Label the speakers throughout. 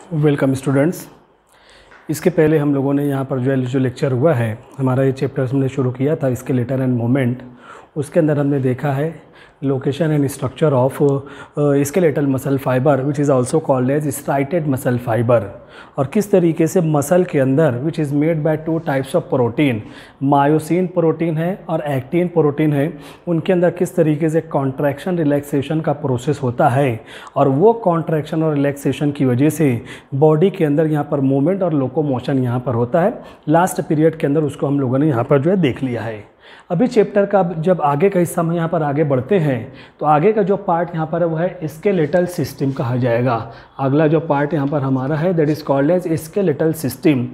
Speaker 1: Welcome students. इसके पहले हम लोगों ने यहाँ पर जो लेक्चर हुआ है, हमारा ये चैप्टर हमने शुरू किया था स्केलेटन एंड मोमेंट। उसके अंदर हमने देखा है location and structure of skeletal muscle fibre which is also called as striated muscle fibre, और किस तरीके से मसल के अंदर which is made by two types of protein, myosin protein है और एक्टिन प्रोटीन है, उनके अंदर किस तरीके से कॉन्ट्रैक्शन रिलैक्सेशन का प्रोसेस होता है, और वो कॉन्ट्रैक्शन और रिलैक्सेशन की वजह से बॉडी के अंदर यहाँ पर मूवमेंट और लोकोमोशन यहाँ पर होता है। लास्ट पीरियड के अंदर उसको हम लोगों ने यहाँ पर देख लिया है। अभी चैप्टर का जब आगे का हिस्सा में यहाँ पर आगे बढ़ते हैं तो आगे का जो पार्ट यहाँ पर है वो है स्केलेटल सिस्टम कहा जाएगा। अगला जो पार्ट यहाँ पर हमारा है that is called as skeletal system.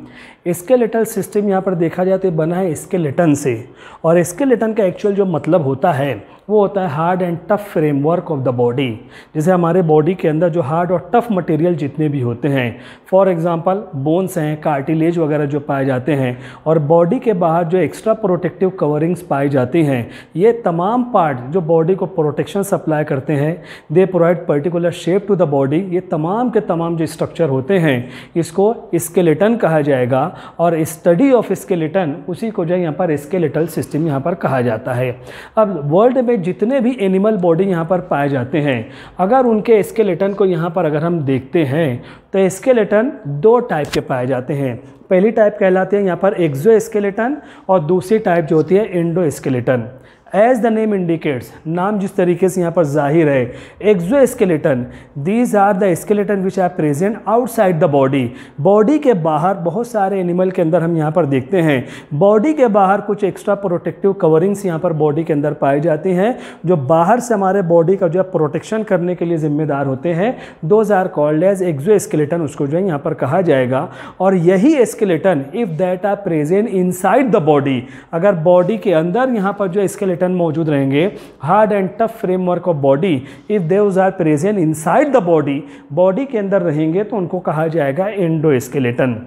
Speaker 1: Skeletal system यहाँ पर देखा जाए तो बना है स्केलेटन से, और स्केलेटन का एक्चुअल जो मतलब होता है वो होता है hard and tough framework of the body. जैसे हमारे बॉडी के अंदर जो हार्ड और टफ मटेरियल जितने भी होते हैं, फॉर एग्जांपल बोन्स हैं, कार्टिलेज वगैरह जो पाए जाते हैं, और बॉडी के बाहर जो एक्स्ट्रा प्रोटेक्टिव कवरिंग्स पाई जाती हैं, ये तमाम पार्ट जो बॉडी को प्रोटेक्शन सप्लाई करते हैं, they provide particular shape to the body. ये तमाम के तमाम जो स्ट्रक्चर होते हैं इसको स्केलेटन कहा जाएगा, और स्टडी ऑफ स्केलेटन उसी को जो यहाँ पर स्केलेटल सिस्टम यहाँ पर कहा जाता है। अब वर्ल्ड में जितने भी एनिमल बॉडी यहाँ पर पाए जाते हैं, अगर उनके स्केलेटन को यहाँ पर अगर हम देखते हैं तो स्केलेटन दो टाइप के पाए जाते हैं। पहली टाइप कहलाते हैं यहाँ पर एक्सो स्केलेटन, और दूसरी टाइप जो होती है endoskeleton. As the name indicates, नाम जिस तरीके से यहाँ पर जाहिर है, exoskeleton these are the skeleton which are present outside the body. Body के बाहर बहुत सारे एनिमल के अंदर हम यहाँ पर देखते हैं बॉडी के बाहर कुछ एक्स्ट्रा प्रोटेक्टिव कवरिंग्स यहाँ पर बॉडी के अंदर पाई जाती हैं, जो बाहर से हमारे बॉडी का जो है प्रोटेक्शन करने के लिए जिम्मेदार होते हैं। Those are called as exoskeleton, उसको जो है यहाँ पर कहा जाएगा। और यही skeleton if that are present inside the body, अगर बॉडी के अंदर यहाँ पर जो स्केलेटन मौजूद रहेंगे, hard and tough framework of body, if these are present inside the body, body के अंदर रहेंगे तो उनको कहा जाएगा एंडो स्केलेटन।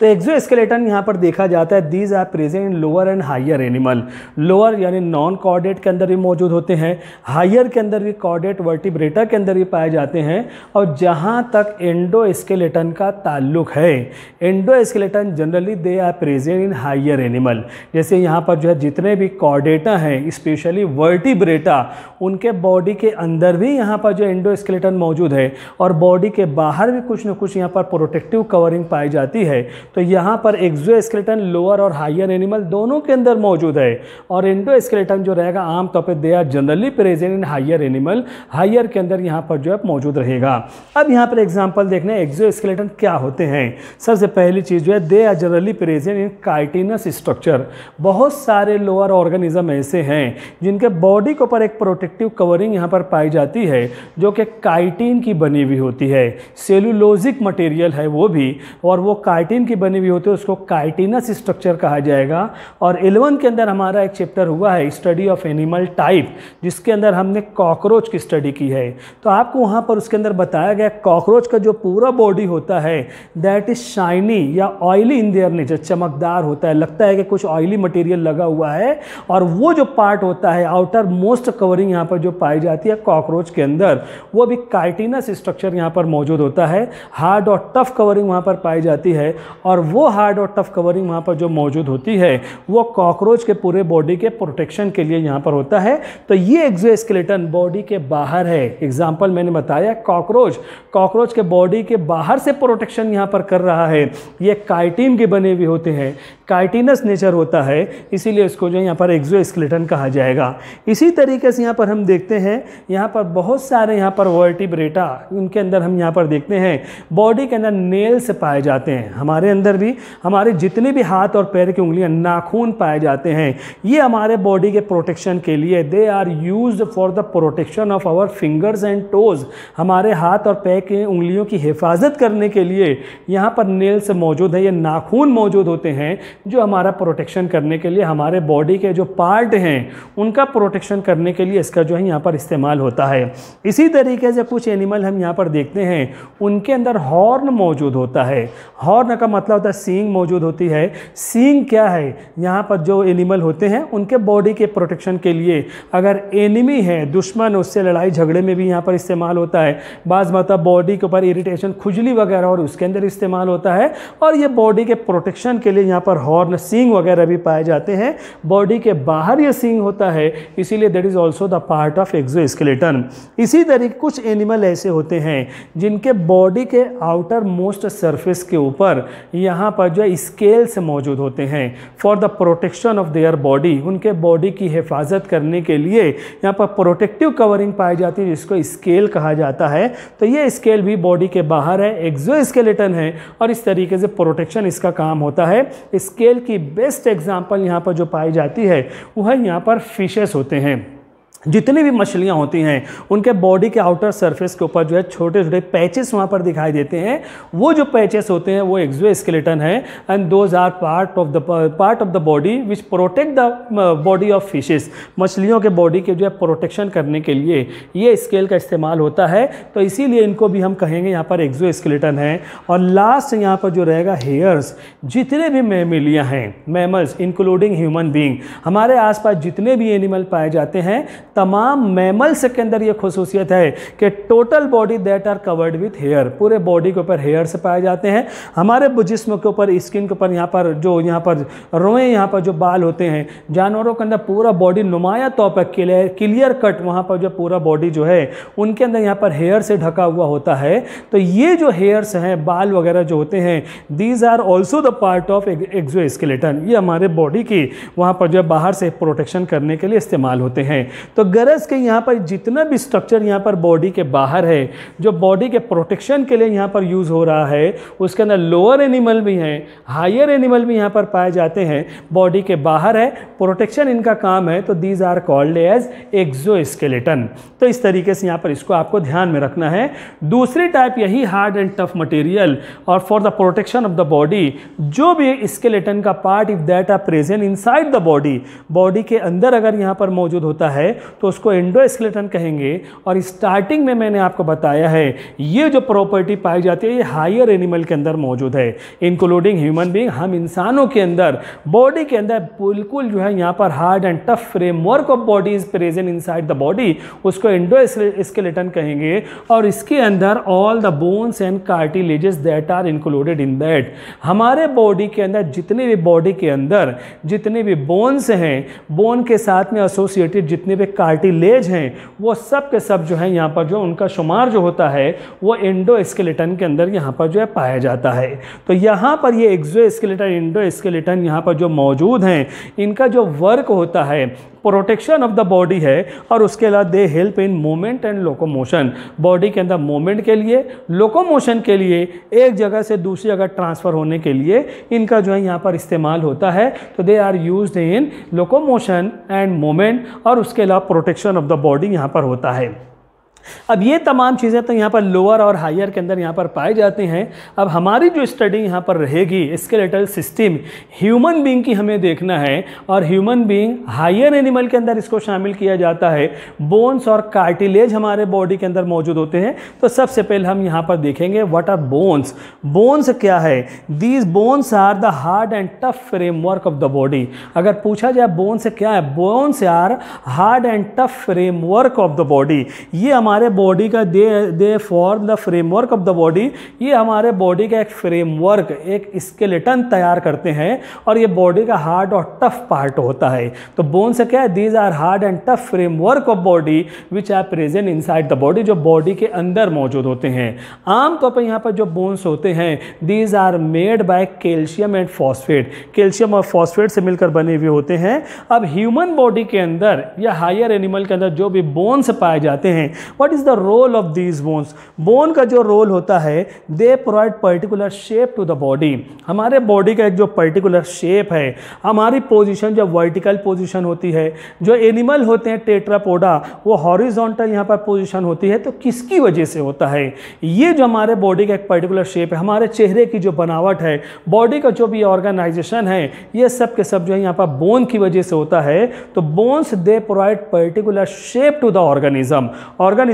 Speaker 1: तो एक्सो स्केलेटन यहाँ पर देखा जाता है these are present in lower and higher animal. Lower यानी नॉन कॉर्डेट के अंदर भी मौजूद होते हैं, हायर के अंदर भी कॉर्डेट वर्टिब्रेटा के अंदर भी पाए जाते हैं। और जहाँ तक एंडो स्केलेटन का ताल्लुक है, endoskeleton generally they are present in higher animal. जैसे यहाँ पर जो है जितने भी कॉर्डेटा हैं, स्पेशली वर्टिब्रेटा, उनके बॉडी के अंदर भी यहाँ पर जो एंडो स्केलेटन मौजूद है, और बॉडी के बाहर भी कुछ न कुछ यहाँ पर प्रोटेक्टिव कवरिंग पाई जाती है। तो यहाँ पर एक्सो स्केलेटन लोअर और हायर एनिमल दोनों के अंदर मौजूद है, और एंडो स्केलेटन जो रहेगा आमतौर पर they are generally present in higher animal, higher के अंदर यहाँ पर जो है मौजूद रहेगा। अब यहाँ पर एग्जांपल देखने एक्सो स्केलेटन क्या होते हैं। सबसे पहली चीज़ जो है they are generally present in chitinous structure. बहुत सारे लोअर ऑर्गेनिज्म ऐसे हैं जिनके बॉडी के ऊपर एक प्रोटेक्टिव कवरिंग यहाँ पर पाई जाती है जो कि काइटिन की बनी हुई होती है, सेलुलोजिक मटेरियल है वो भी, और वो काइटिन की बनी हुई होती है, उसको काइटिनस स्ट्रक्चर कहा जाएगा। और 11 के अंदर हमारा एक चैप्टर हुआ है स्टडी ऑफ एनिमल टाइप, जिसके अंदर हमने कॉकरोच की स्टडी की है। तो आपको वहाँ पर उसके अंदर बताया गया कॉकरोच का जो पूरा बॉडी होता है दैट इज शाइनी या ऑयली इन देयर नेचर, चमकदार होता है, लगता है कि कुछ ऑयली मटेरियल लगा हुआ है। और वो जो पार्ट होता है आउटर मोस्ट कवरिंग यहाँ पर जो पाई जाती है कॉकरोच के अंदर, वो भी काइटिनस स्ट्रक्चर यहाँ पर मौजूद होता है। हार्ड और टफ कवरिंग वहाँ पर पाई जाती है, और वो हार्ड और टफ कवरिंग वहाँ पर जो मौजूद होती है वो कॉकरोच के पूरे बॉडी के प्रोटेक्शन के लिए यहाँ पर होता है। तो ये एक्सो स्केलेटन बॉडी के बाहर है। एग्जाम्पल मैंने बताया कॉकरोच, कॉकरोच के बॉडी के बाहर से प्रोटेक्शन यहाँ पर कर रहा है। ये काइटिन के बने हुए होते हैं, काइटिनस नेचर होता है, इसीलिए इसको जो यहाँ पर एक्सो स्केलेटन कहा जाएगा। इसी तरीके से यहाँ पर हम देखते हैं यहाँ पर बहुत सारे यहाँ पर वर्टिब्रेटा, उनके अंदर हम यहाँ पर देखते हैं बॉडी के अंदर नेल्स पाए जाते हैं। हमारे अंदर भी हमारे जितने भी हाथ और पैर की उंगलियां, नाखून पाए जाते हैं, ये हमारे बॉडी के प्रोटेक्शन के लिए they are used for the protection of our fingers and toes. हमारे हाथ और पैर की उंगलियों की हिफाजत करने के लिए यहाँ पर नेल्स मौजूद है, ये नाखून मौजूद होते हैं जो हमारा प्रोटेक्शन करने के लिए, हमारे बॉडी के जो पार्ट हैं उनका प्रोटेक्शन करने के लिए इसका जो है यहाँ पर इस्तेमाल होता है। इसी तरीके से कुछ एनिमल हम यहाँ पर देखते हैं उनके अंदर हॉर्न मौजूद होता है। हॉर्न होने का मतलब होता है सींग मौजूद होती है। सींग क्या है, यहाँ पर जो एनिमल होते हैं उनके बॉडी के प्रोटेक्शन के लिए, अगर एनिमी है दुश्मन उससे लड़ाई झगड़े में भी यहाँ पर इस्तेमाल होता है। बाज़ मतलब बॉडी के ऊपर इरिटेशन खुजली वगैरह और उसके अंदर इस्तेमाल होता है। और ये बॉडी के प्रोटेक्शन के लिए यहाँ पर हॉर्न सींग वगैरह भी पाए जाते हैं। बॉडी के बाहर ये सींग होता है, इसीलिए that is also the part of exoskeleton. इसी तरीके कुछ एनिमल ऐसे होते हैं जिनके बॉडी के आउटर मोस्ट सरफेस के ऊपर यहाँ पर जो स्केल्स मौजूद होते हैं for the protection of their body. उनके बॉडी की हिफाजत करने के लिए यहाँ पर प्रोटेक्टिव कवरिंग पाई जाती है जिसको स्केल कहा जाता है। तो ये स्केल भी बॉडी के बाहर है, एक्सोस्केलेटन है और इस तरीके से प्रोटेक्शन इसका काम होता है। स्केल की बेस्ट एग्जांपल यहाँ पर जो पाई जाती है वह यहाँ पर फिशेस होते हैं। जितनी भी मछलियाँ होती हैं उनके बॉडी के आउटर सरफेस के ऊपर जो है छोटे छोटे पैचेस वहाँ पर दिखाई देते हैं। वो जो पैचेस होते हैं वो एक्सोस्केलेटन है and those are part of the body which protect the body of fishes. मछलियों के बॉडी के जो है प्रोटेक्शन करने के लिए ये स्केल का इस्तेमाल होता है, तो इसीलिए इनको भी हम कहेंगे यहाँ पर एक्सोस्केलेटन है। और लास्ट यहाँ पर जो रहेगा हेयर्स। जितने भी मैमलियाँ हैं, मैमल्स इंक्लूडिंग ह्यूमन बीइंग, हमारे आसपास जितने भी एनिमल पाए जाते हैं तमाम मैमल्स के अंदर यह खुसूसियत है कि total body that are covered with hair, पूरे बॉडी के ऊपर हेयर से पाए जाते हैं। हमारे जिस्म के ऊपर, स्किन के ऊपर यहाँ पर रोएं, यहाँ पर जो बाल होते हैं, जानवरों के अंदर पूरा बॉडी नुमाया तौर पर क्लियर कट वहाँ पर जो पूरा बॉडी जो है उनके अंदर यहाँ पर हेयर से ढका हुआ होता है। तो ये जो हेयर्स हैं, बाल वगैरह जो होते हैं, these are also the part of exoskeleton. ये हमारे बॉडी की वहाँ पर जो बाहर से प्रोटेक्शन करने के लिए इस्तेमाल होते हैं। तो गरज के यहाँ पर जितना भी स्ट्रक्चर यहाँ पर बॉडी के बाहर है जो बॉडी के प्रोटेक्शन के लिए यहाँ पर यूज़ हो रहा है, उसके अंदर लोअर एनिमल भी हैं, हायर एनिमल भी यहाँ पर पाए जाते हैं, बॉडी के बाहर है, प्रोटेक्शन इनका काम है। तो these are called as exoskeleton. तो इस तरीके से यहाँ पर इसको आपको ध्यान में रखना है। दूसरी टाइप यही हार्ड एंड टफ मटेरियल और for the protection of the body, जो भी स्केलेटन का part if that are present inside the body, body के अंदर अगर यहाँ पर मौजूद होता है तो उसको एंडोस्केलेटन कहेंगे। और स्टार्टिंग में मैंने आपको बताया है ये जो प्रॉपर्टी पाई जाती है ये हायर एनिमल के अंदर मौजूद है, इंक्लूडिंग ह्यूमन बीइंग। हम इंसानों के अंदर बॉडी के अंदर बिल्कुल जो है यहाँ पर hard and tough framework of body is present inside the body, उसको एंडोस्केलेटन कहेंगे। और इसके अंदर all the bones and cartilages that are included in that. हमारे बॉडी के अंदर जितने भी बॉडी के अंदर जितने भी बोन्स हैं, बोन के साथ में एसोसिएटेड जितने भी कार्टिलेज हैं, वो सब के सब जो है यहाँ पर जो उनका शुमार जो होता है वो एंडोस्केलेटन के अंदर यहाँ पर जो है पाया जाता है। तो यहाँ पर ये एक्सोस्केलेटन, एंडोस्केलेटन यहाँ पर जो मौजूद हैं, इनका जो वर्क होता है प्रोटेक्शन ऑफ द बॉडी है और उसके अलावा they help in movement and locomotion. Body के अंदर मूवमेंट के लिए, लोकोमोशन के लिए, एक जगह से दूसरी जगह ट्रांसफ़र होने के लिए इनका जो है यहाँ पर इस्तेमाल होता है। तो they are used in locomotion and movement और उसके अलावा प्रोटेक्शन ऑफ द बॉडी यहाँ पर होता है। अब ये तमाम चीज़ें तो यहाँ पर लोअर और हायर के अंदर यहाँ पर पाए जाते हैं। अब हमारी जो स्टडी यहाँ पर रहेगी स्केलेटल सिस्टम ह्यूमन बीइंग की हमें देखना है और ह्यूमन बीइंग हायर एनिमल के अंदर इसको शामिल किया जाता है। बोन्स और कार्टिलेज हमारे बॉडी के अंदर मौजूद होते हैं। तो सबसे पहले हम यहाँ पर देखेंगे व्हाट आर बोन्स। बोन्स क्या है? These bones are the hard and tough framework of the body. अगर पूछा जाए बोन्स क्या है, bones are hard and tough framework of the body. ये हमारे बॉडी का they form the framework of the body. ये हमारे बॉडी का एक फ्रेमवर्क, एक स्केलेटन तैयार करते हैं और ये बॉडी का हार्ड और टफ पार्ट होता है। तो बोन्स क्या है? These are hard and tough framework of body which are present inside the body, जो बॉडी के अंदर मौजूद होते हैं। आमतौर पर यहाँ पर जो बोन्स होते हैं these are made by calcium and phosphate. Calcium और फॉस्फेट से मिलकर बने हुए होते हैं। अब ह्यूमन बॉडी के अंदर या हायर एनिमल के अंदर जो भी बोन्स पाए जाते हैं, what is the role of these bones? Bone का जो रोल होता है, they provide particular shape to the body. हमारे बॉडी का एक जो पर्टिकुलर शेप है, हमारी पोजीशन जो वर्टिकल पोजीशन होती है, जो एनिमल होते हैं टेट्रापोडा वो हॉरिजॉन्टल यहाँ पर पोजीशन होती है। तो किसकी वजह से होता है? ये जो हमारे बॉडी का एक पर्टिकुलर शेप है, हमारे चेहरे की जो बनावट है, बॉडी का जो भी ऑर्गेनाइजेशन है, ये सब के सब जो है यहाँ पर बोन की वजह से होता है। तो bones they provide particular shape to the organism.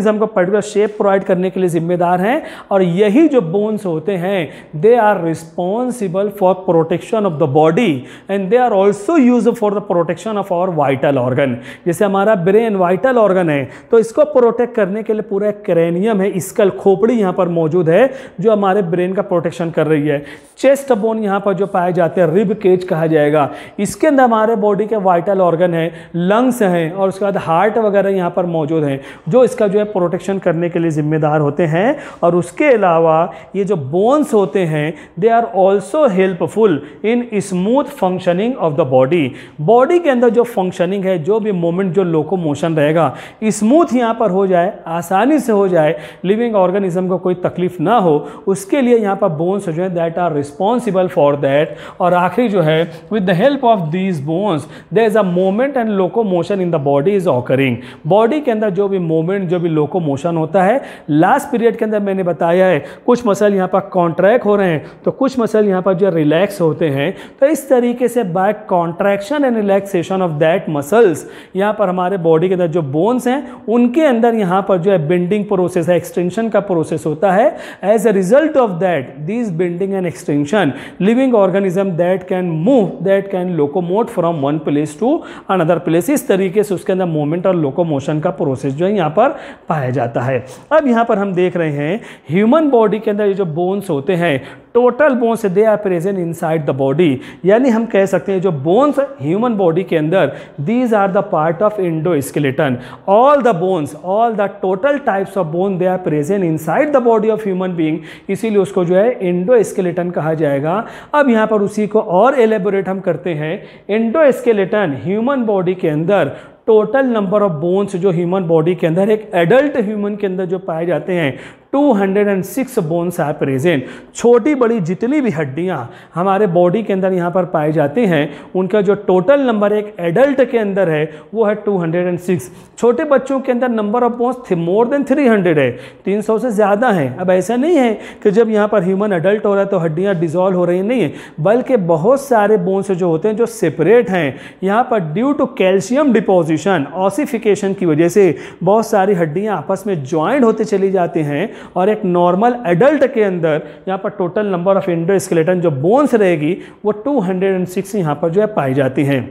Speaker 1: Organism को पर्टिकुलर शेप प्रोवाइड करने के लिए जिम्मेदार हैं, और यही जो बोन्स होते हैं they are responsible for protection of the body and they are also use for the protection of our vital organ. जैसे हमारा ब्रेन वाइटल ऑर्गन है, तो इसको प्रोटेक्ट करने के लिए पूरा क्रेनियम है, स्कल खोपड़ी यहाँ पर मौजूद है जो हमारे ब्रेन का प्रोटेक्शन कर रही है। चेस्ट बोन यहाँ पर जो पाए जाते हैं रिब केज कहा जाएगा, इसके अंदर हमारे बॉडी के वाइटल ऑर्गन है, लंग्स हैं, और उसके बाद हार्ट वगैरह यहाँ पर मौजूद हैं जो इसका जो है प्रोटेक्शन करने के लिए जिम्मेदार होते हैं। और उसके अलावा ये जो बोन्स होते हैं they are also helpful in smooth functioning of the body. Body के अंदर जो फंक्शनिंग है, जो भी मूवमेंट, जो लोकोमोशन रहेगा, स्मूथ यहाँ पर हो जाए, आसानी से हो जाए, लिविंग ऑर्गेनिज्म को कोई तकलीफ ना हो, उसके लिए यहाँ पर बोन्स जो है that are responsible for that. और आखिरी जो है with the help of these bones there is a movement and locomotion in the body is occurring. Body के अंदर जो भी मूवमेंट, जो भी लोकोमोशन होता है, लास्ट पीरियड के अंदर मैंने बताया है कुछ मसल यहाँ पर कॉन्ट्रैक्ट हो रहे हैं तो कुछ मसल यहाँ पर जो रिलैक्स होते हैं। तो इस तरीके से by contraction and relaxation of that muscles यहाँ पर हमारे बॉडी के अंदर जो बोन्स हैं उनके अंदर यहाँ पर जो है बेंडिंग प्रोसेस है, एक्सटेंशन का प्रोसेस होता है। As a result of that this bending and extension living organism that can move, that can locomote from one place to another place. इस तरीके से उसके अंदर मूवमेंट और लोकोमोशन का प्रोसेस जो है यहाँ पर पाया जाता है। अब यहाँ पर हम देख रहे हैं ह्यूमन बॉडी के अंदर ये जो बोन्स होते हैं, total bones they are present inside the body, यानी हम कह सकते हैं जो बोन्स ह्यूमन बॉडी के अंदर these are the part of endoskeleton. All the bones, all the total types of bone they are present inside the body of human being, इसीलिए उसको जो है एंडोस्केलेटन कहा जाएगा। अब यहाँ पर उसी को और एलेबोरेट हम करते हैं। एंडोस्केलेटन ह्यूमन बॉडी के अंदर टोटल नंबर ऑफ बोन्स जो ह्यूमन बॉडी के अंदर, एक एडल्ट ह्यूमन के अंदर जो पाए जाते हैं 206 बोन्स आर प्रेजेंट। छोटी बड़ी जितनी भी हड्डियां हमारे बॉडी के अंदर यहाँ पर पाई जाती हैं उनका जो टोटल नंबर एक एडल्ट के अंदर है वो है 206। छोटे बच्चों के अंदर number of bones more than 300 है, 300 से ज़्यादा है। अब ऐसा नहीं है कि जब यहाँ पर ह्यूमन एडल्ट हो रहा है तो हड्डियाँ डिजॉल्व हो रही नहीं है, बल्कि बहुत सारे बोन्स जो होते हैं जो सेपरेट हैं। यहाँ पर due to calcium deposition, ossification की वजह से बहुत सारी हड्डियाँ आपस में ज्वाइंट होते चली जाती हैं, और एक नॉर्मल एडल्ट के अंदर यहाँ पर टोटल नंबर ऑफ एंडोस्केलेटन जो बोन्स रहेगी वो 206 यहाँ पर जो है पाई जाती हैं।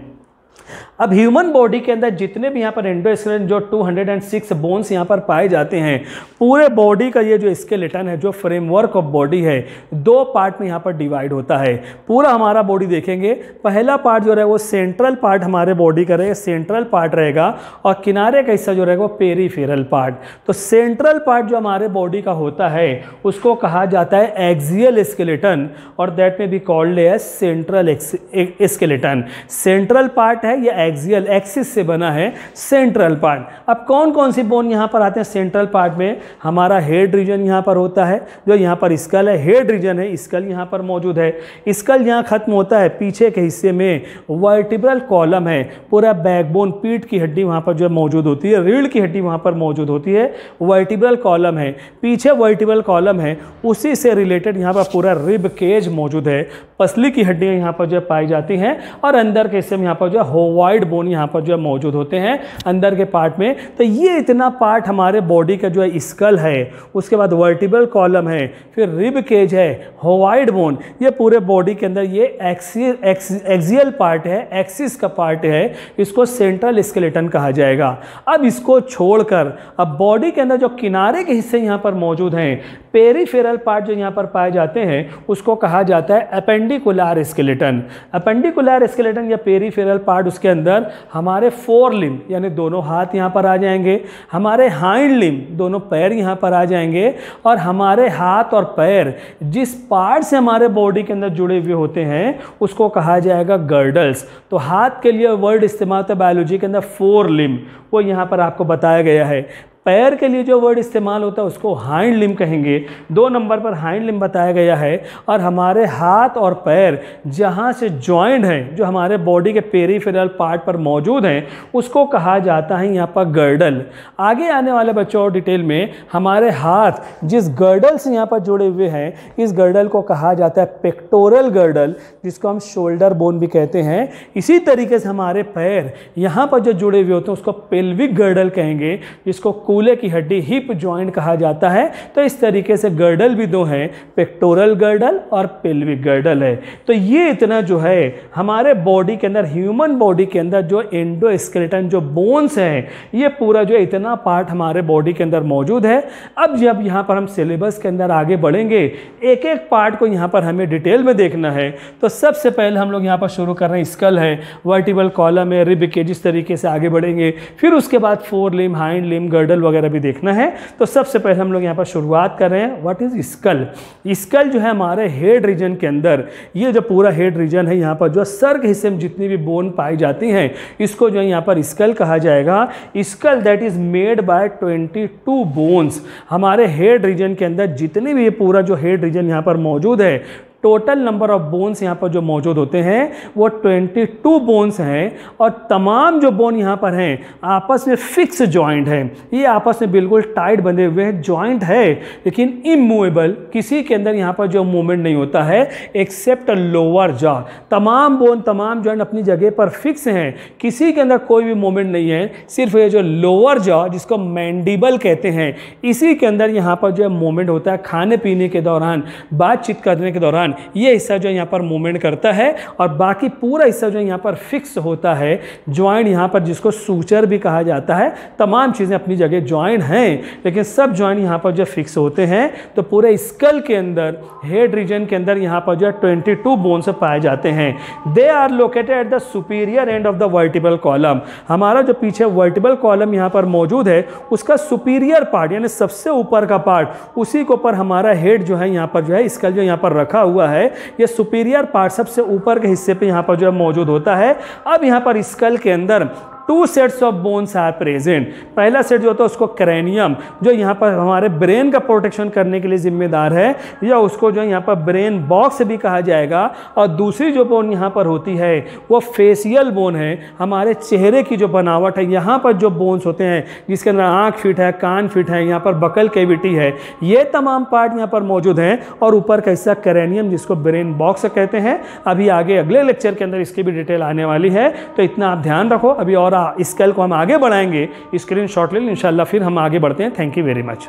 Speaker 1: अब ह्यूमन बॉडी के अंदर जितने भी यहाँ पर एंडोस्केलेटन जो 206 बोन्स यहाँ पर पाए जाते हैं, पूरे बॉडी का ये जो स्केलेटन है, जो फ्रेमवर्क ऑफ बॉडी है, दो पार्ट में यहाँ पर डिवाइड होता है। पूरा हमारा बॉडी देखेंगे, पहला पार्ट जो रहेगा वो सेंट्रल पार्ट हमारे बॉडी का रहेगा, सेंट्रल पार्ट रहेगा, और किनारे का हिस्सा जो रहेगा वो पेरीफेरल पार्ट। तो सेंट्रल पार्ट जो हमारे बॉडी का होता है उसको कहा जाता है एक्सियल स्केलेटन, और that may be called as central skeleton. Central part है ये एक्सियल, एक्सिस से बना है सेंट्रल पार्ट। अब कौन कौन सी बोन यहाँ पर आते हैं सेंट्रल पार्ट में? हमारा हेड रीजन यहाँ पर होता है, जो यहाँ पर स्कल है, हेड रीजन है, स्कल यहाँ पर मौजूद है। स्कल यहाँ खत्म होता है, पीछे के हिस्से में वर्टिब्रल कॉलम है, पूरा बैकबोन, पीठ की हड्डी वहाँ पर जो है मौजूद होती है, रीढ़ की हड्डी वहाँ पर मौजूद होती है, वर्टिब्रल कॉलम है, पीछे वर्टिब्रल कॉलम है, उसी से रिलेटेड यहाँ पर पूरा रिब केज मौजूद है, पसली की हड्डियाँ यहाँ पर जो पाई जाती हैं, और अंदर के हिस्से में यहाँ पर जो होवाइड बोन यहाँ पर जो है मौजूद होते हैं अंदर के पार्ट में। तो ये इतना पार्ट हमारे बॉडी का जो है स्कल है, उसके बाद वर्टिब्रल कॉलम है, फिर रिब केज है, होवाइड बोन, ये पूरे बॉडी के अंदर ये एक्सियल पार्ट है, एक्सिस का पार्ट है, इसको सेंट्रल स्केलेटन कहा जाएगा। अब इसको छोड़कर अब बॉडी के अंदर जो किनारे के हिस्से यहाँ पर मौजूद हैं, पेरीफेरल पार्ट जो यहाँ पर पाए जाते हैं, उसको कहा जाता है एपेंडिकुलर स्केलेटन। एपेंडिकुलर स्केलेटन या पेरीफेरल पार्ट, उसके अंदर हमारे फोर लिम्ब यानी दोनों हाथ यहाँ पर आ जाएंगे, हमारे हाइंड लिम्ब दोनों पैर यहाँ पर आ जाएंगे, और हमारे हाथ और पैर जिस पार्ट से हमारे बॉडी के अंदर जुड़े हुए होते हैं उसको कहा जाएगा गर्डल्स। तो हाथ के लिए वर्ड इस्तेमाल होता है बायोलॉजी के अंदर फोर लिम्ब, वो यहाँ पर आपको बताया गया है। पैर के लिए जो वर्ड इस्तेमाल होता है उसको हाइंड लिम्ब कहेंगे, 2 नंबर पर हाइंड लिम्ब बताया गया है। और हमारे हाथ और पैर जहाँ से जॉइंट हैं, जो हमारे बॉडी के पेरीफेरल पार्ट पर मौजूद हैं, उसको कहा जाता है यहाँ पर गर्डल। आगे आने वाले बच्चों और डिटेल में हमारे हाथ जिस गर्डल से यहाँ पर जुड़े हुए हैं, इस गर्डल को कहा जाता है पेक्टोरल गर्डल, जिसको हम शोल्डर बोन भी कहते हैं। इसी तरीके से हमारे पैर यहाँ पर जो जुड़े हुए होते हैं उसको पेल्विक गर्डल कहेंगे, जिसको कूल्हे की हड्डी हिप जॉइंट कहा जाता है। तो इस तरीके से गर्डल भी दो हैं, पेक्टोरल गर्डल और पेल्विक गर्डल है। तो ये इतना जो है हमारे बॉडी के अंदर, ह्यूमन बॉडी के अंदर जो एंडोस्केलेटन जो बोन्स हैं, ये पूरा जो इतना पार्ट हमारे बॉडी के अंदर मौजूद है। अब जब यहाँ पर हम सिलेबस के अंदर आगे बढ़ेंगे, एक एक पार्ट को यहाँ पर हमें डिटेल में देखना है। तो सबसे पहले हम लोग यहाँ पर शुरू कर रहे हैं, स्कल है, वर्टिबल कॉलम है, रिब केज, इस तरीके से आगे बढ़ेंगे। फिर उसके बाद फोर लिम, हाइंड लिम, गर्डल वगैरह भी देखना है। तो सबसे पहले हम लोग यहाँ पर शुरुआत कर रहे हैं, व्हाट इज स्कल। स्कल जो है हमारे हेड रीजन के अंदर, ये जो पूरा हेड रीजन है, यहाँ पर जो सर के हिस्से में जितनी भी बोन पाई जाती हैं, इसको जो है यहाँ पर स्कल कहा जाएगा। Skull that is made by 22 bones. हमारे हेड रीजन के अंदर जितने भी ये पूरा जो हेड रीजन यहाँ पर मौजूद है, टोटल नंबर ऑफ बोन्स यहाँ पर जो मौजूद होते हैं वो 22 बोन्स हैं। और तमाम जो बोन यहाँ पर हैं आपस में फिक्स जॉइंट है, ये आपस में बिल्कुल टाइट बंधे हुए हैं, जॉइंट है लेकिन इमूवेबल, किसी के अंदर यहाँ पर जो मूवमेंट नहीं होता है एक्सेप्ट लोअर जॉ। तमाम बोन, तमाम जॉइंट अपनी जगह पर फिक्स हैं, किसी के अंदर कोई भी मूवमेंट नहीं है। सिर्फ ये जो लोअर जॉ जिसको मैंडिबल कहते हैं, इसी के अंदर यहाँ पर जो है मूवमेंट होता है। खाने पीने के दौरान, बातचीत करने के दौरान ये हिस्सा जो यहाँ पर मूवमेंट करता है और बाकी पूरा हिस्सा जो यहाँ पर फिक्स होता है। जॉइंट यहाँ पर जिसको सूचर भी कहा जाता है, तमाम चीज़ें अपनी जगह जॉइंट हैं लेकिन सब जॉइंट यहाँ पर जो फिक्स होते हैं। तो पूरे स्कल के अंदर, हेड रीजन के अंदर यहाँ पर जो 22 बोन्स पाए जाते हैं। They are located at the superior end of the vertebral column. हमारा जो पीछे वर्टिबल कॉलम यहाँ पर मौजूद है, उसका सुपीरियर पार्ट यानी सबसे ऊपर का पार्ट, उसी के ऊपर हमारा हेड जो है यहाँ पर जो है स्कल जो यहाँ पर रखा हुआ है, ये सुपीरियर पार्ट सबसे ऊपर के हिस्से पे यहाँ पर जो है मौजूद होता है। अब यहाँ पर स्कल के अंदर 2 sets of bones are present. पहला सेट जो होता है उसको क्रेनियम, जो यहाँ पर हमारे ब्रेन का प्रोटेक्शन करने के लिए जिम्मेदार है, या उसको जो यहाँ पर ब्रेन बॉक्स भी कहा जाएगा। और दूसरी जो बोन यहाँ पर होती है वो फेशियल बोन है, हमारे चेहरे की जो बनावट है, यहाँ पर जो बोन्स होते हैं जिसके अंदर आँख फिट है, कान फिट है, यहाँ पर बकल कैविटी है, ये तमाम पार्ट यहाँ पर मौजूद हैं। और ऊपर का हिस्सा क्रेनियम जिसको ब्रेन बॉक्स कहते हैं। अभी आगे अगले लेक्चर के अंदर इसकी भी डिटेल आने वाली है, तो इतना आप ध्यान रखो। अभी और स्केल को हम आगे बढ़ाएंगे, स्क्रीनशॉट ले इंशाल्लाह, फिर हम आगे बढ़ते हैं। Thank you very much.